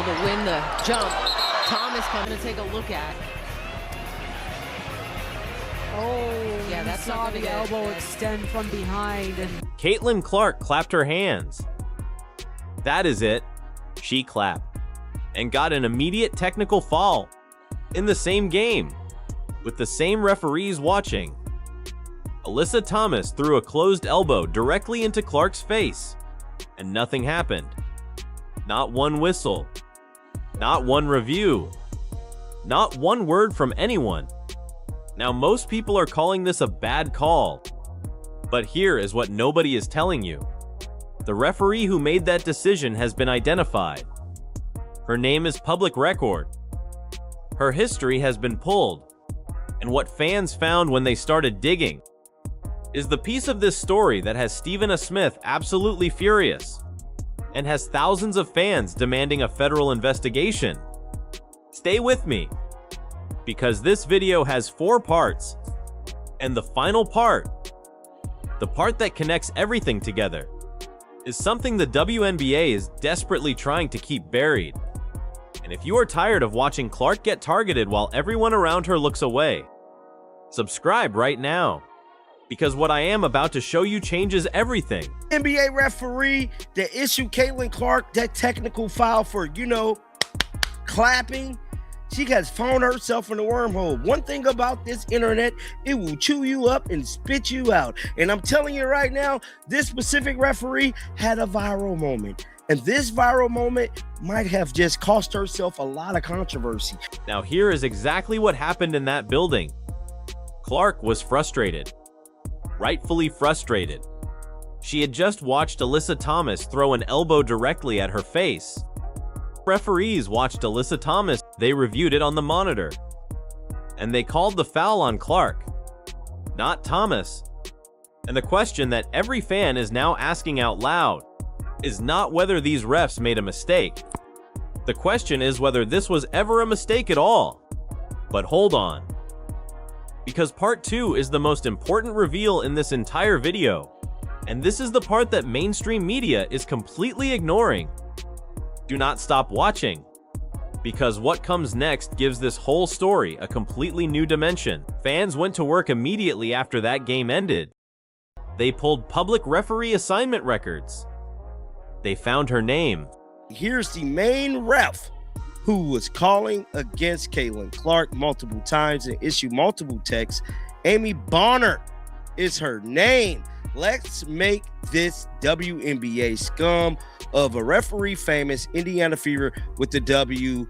to win the jump. Thomas coming to take a look at. Oh, yeah, that's saw not the elbow extend from behind. And Caitlin Clark clapped her hands. That is it. She clapped and got an immediate technical foul in the same game with the same referees watching. Alyssa Thomas threw a closed elbow directly into Clark's face, and nothing happened. Not one whistle, not one review, not one word from anyone. Now, most people are calling this a bad call, but here is what nobody is telling you. The referee who made that decision has been identified. Her name is public record. Her history has been pulled, and what fans found when they started digging is the piece of this story that has Stephen A. Smith absolutely furious and has thousands of fans demanding a federal investigation. Stay with me, because this video has 4 parts, and the final part, the part that connects everything together, is something the WNBA is desperately trying to keep buried. And if you are tired of watching Clark get targeted while everyone around her looks away, subscribe right now, because what I am about to show you changes everything. NBA referee that issued Caitlin Clark that technical foul for, clapping. She has found herself in a wormhole. One thing about this internet, it will chew you up and spit you out. And I'm telling you right now, this specific referee had a viral moment. And this viral moment might have just cost herself a lot of controversy. Now here is exactly what happened in that building. Clark was frustrated. Rightfully frustrated. She had just watched Alyssa Thomas throw an elbow directly at her face. Referees watched Alyssa Thomas, they reviewed it on the monitor, and they called the foul on Clark, not Thomas. And the question that every fan is now asking out loud is not whether these refs made a mistake. The question is whether this was ever a mistake at all. But hold on, because part 2 is the most important reveal in this entire video, and this is the part that mainstream media is completely ignoring. Do not stop watching, because what comes next gives this whole story a completely new dimension. Fans went to work immediately after that game ended. They pulled public referee assignment records. They found her name. Here's the main ref who was calling against Caitlin Clark multiple times and issued multiple texts. Amy Bonner is her name. Let's make this WNBA scum of a referee famous Indiana Fever with the W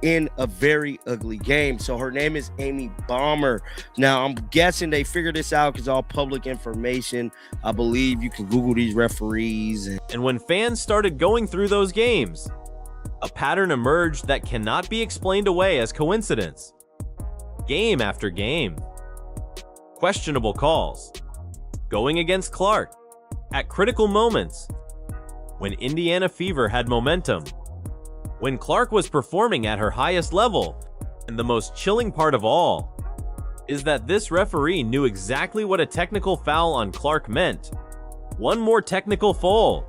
in a very ugly game. So her name is Amy Bonner. Now, I'm guessing they figured this out because all public information. I believe you can Google these referees. And when fans started going through those games, a pattern emerged that cannot be explained away as coincidence. Game after game. Questionable calls. Going against Clark at critical moments. When Indiana Fever had momentum. When Clark was performing at her highest level. And the most chilling part of all is that this referee knew exactly what a technical foul on Clark meant. One more technical foul,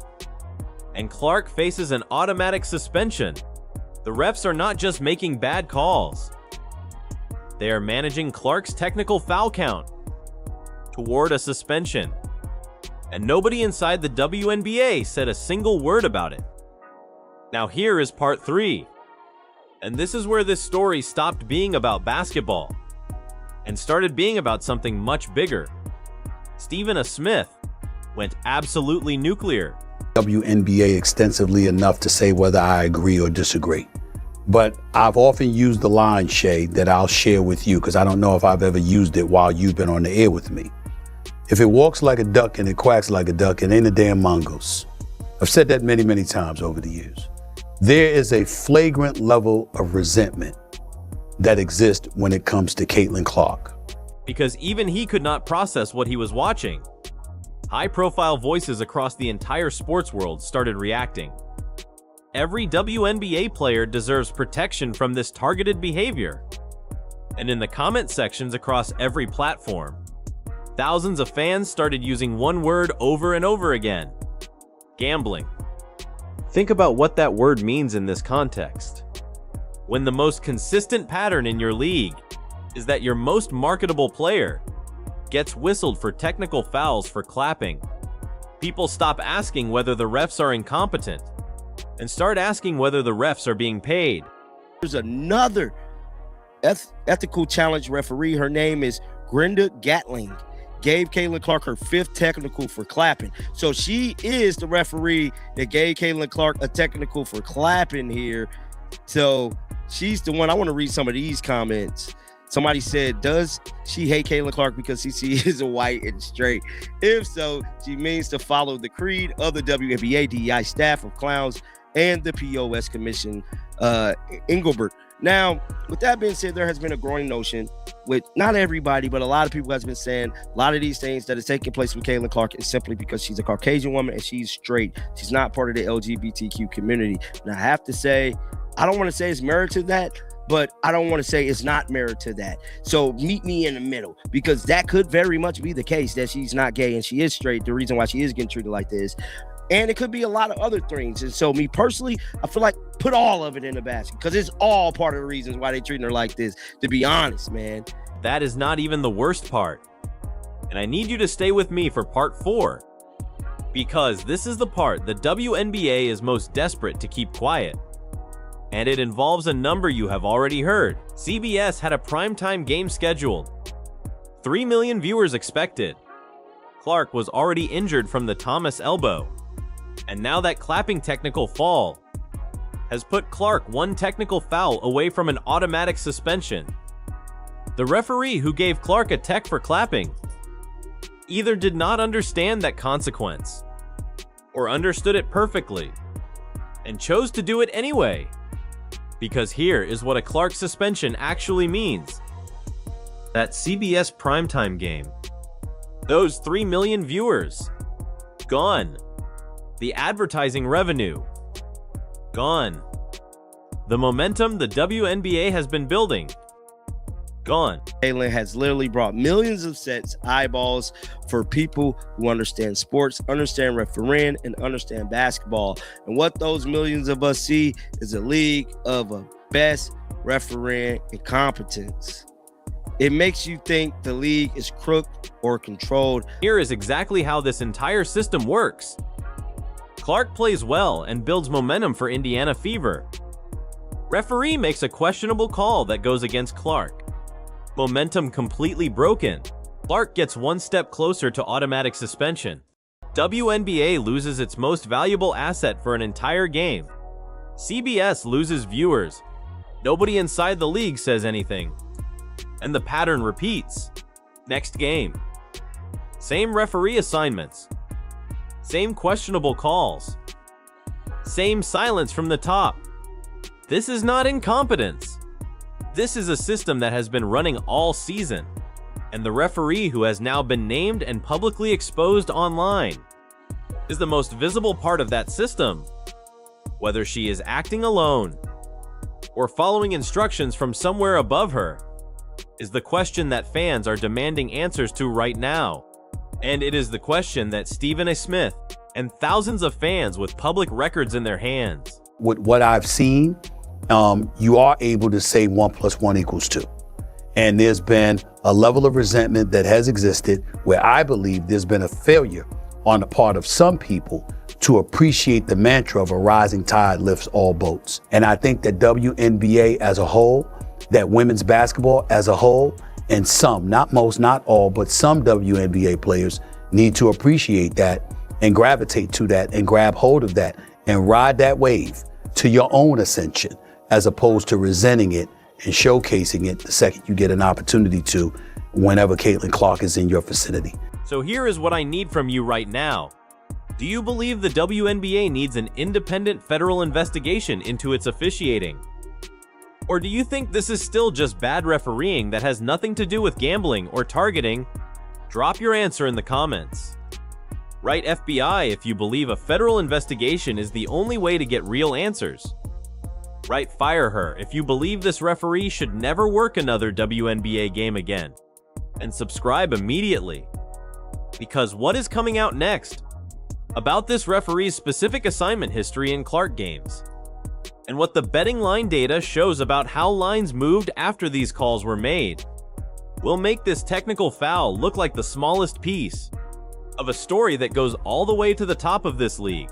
and Clark faces an automatic suspension. The refs are not just making bad calls. They are managing Clark's technical foul count toward a suspension. And nobody inside the WNBA said a single word about it. Now here is part 3. And this is where this story stopped being about basketball and started being about something much bigger. Stephen A. Smith went absolutely nuclear. WNBA extensively enough to say whether I agree or disagree. But I've often used the line, Shay, that I'll share with you because I don't know if I've ever used it while you've been on the air with me. If it walks like a duck and it quacks like a duck, it ain't a damn mongoose. I've said that many, many times over the years. There is a flagrant level of resentment that exists when it comes to Caitlin Clark. Because even he could not process what he was watching. High-profile voices across the entire sports world started reacting. Every WNBA player deserves protection from this targeted behavior. And in the comment sections across every platform, thousands of fans started using one word over and over again: gambling. Think about what that word means in this context. When the most consistent pattern in your league is that your most marketable player gets whistled for technical fouls for clapping, people stop asking whether the refs are incompetent and start asking whether the refs are being paid. There's another ethical challenge referee. Her name is Grenda Gatling. Gave Caitlin Clark her 5th technical for clapping. So she is the referee that gave Caitlin Clark a technical for clapping here. So she's the one. I want to read some of these comments. Somebody said, does she hate Caitlin Clark because CC is a white and straight? If so, she means to follow the creed of the WNBA DEI staff of clowns and the POS Commission, Engelbert. Now, with that being said, there has been a growing notion with not everybody, but a lot of people has been saying a lot of these things that is taking place with Caitlin Clark is simply because she's a Caucasian woman and she's straight. She's not part of the LGBTQ community. And I have to say, I don't want to say it's merit to that, but I don't want to say it's not merit to that. So meet me in the middle, because that could very much be the case, that she's not gay and she is straight, the reason why she is getting treated like this. And it could be a lot of other things. And so me personally, I feel like put all of it in the basket, because it's all part of the reasons why they treating her like this, to be honest, man. That is not even the worst part. And I need you to stay with me for part 4, because this is the part the WNBA is most desperate to keep quiet. And it involves a number you have already heard. CBS had a primetime game scheduled. 3 million viewers expected. Clark was already injured from the Thomas elbow. And now that clapping technical fall has put Clark 1 technical foul away from an automatic suspension. The referee who gave Clark a tech for clapping either did not understand that consequence or understood it perfectly and chose to do it anyway. Because here is what a Clark suspension actually means. That CBS primetime game, those 3 million viewers, gone. The advertising revenue, gone. The momentum the WNBA has been building, gone. Caitlin has literally brought millions of eyeballs for people who understand sports, understand refereeing, and understand basketball. And what those millions of us see is a league of a best refereeing incompetence. It makes you think the league is crooked or controlled. Here is exactly how this entire system works. Clark plays well and builds momentum for Indiana Fever. Referee makes a questionable call that goes against Clark. Momentum completely broken. Clark gets 1 step closer to automatic suspension. WNBA loses its most valuable asset for an entire game. CBS loses viewers. Nobody inside the league says anything. And the pattern repeats. Next game. Same referee assignments. Same questionable calls. Same silence from the top. This is not incompetence. This is a system that has been running all season, and the referee who has now been named and publicly exposed online is the most visible part of that system. Whether she is acting alone or following instructions from somewhere above her is the question that fans are demanding answers to right now. And it is the question that Stephen A. Smith and thousands of fans with public records in their hands. With what I've seen, you are able to say 1 + 1 = 2. And there's been a level of resentment that has existed where I believe there's been a failure on the part of some people to appreciate the mantra of a rising tide lifts all boats. And I think that WNBA as a whole, that women's basketball as a whole, and some, not most, not all, but some WNBA players need to appreciate that and gravitate to that and grab hold of that and ride that wave to your own ascension, as opposed to resenting it and showcasing it the second you get an opportunity to, whenever Caitlin Clark is in your vicinity. So here is what I need from you right now. Do you believe the WNBA needs an independent federal investigation into its officiating? Or do you think this is still just bad refereeing that has nothing to do with gambling or targeting? Drop your answer in the comments. Write FBI if you believe a federal investigation is the only way to get real answers. Write fire her if you believe this referee should never work another WNBA game again. And subscribe immediately. Because what is coming out next? about this referee's specific assignment history in Clark games, and what the betting line data shows about how lines moved after these calls were made, will make this technical foul look like the smallest piece of a story that goes all the way to the top of this league.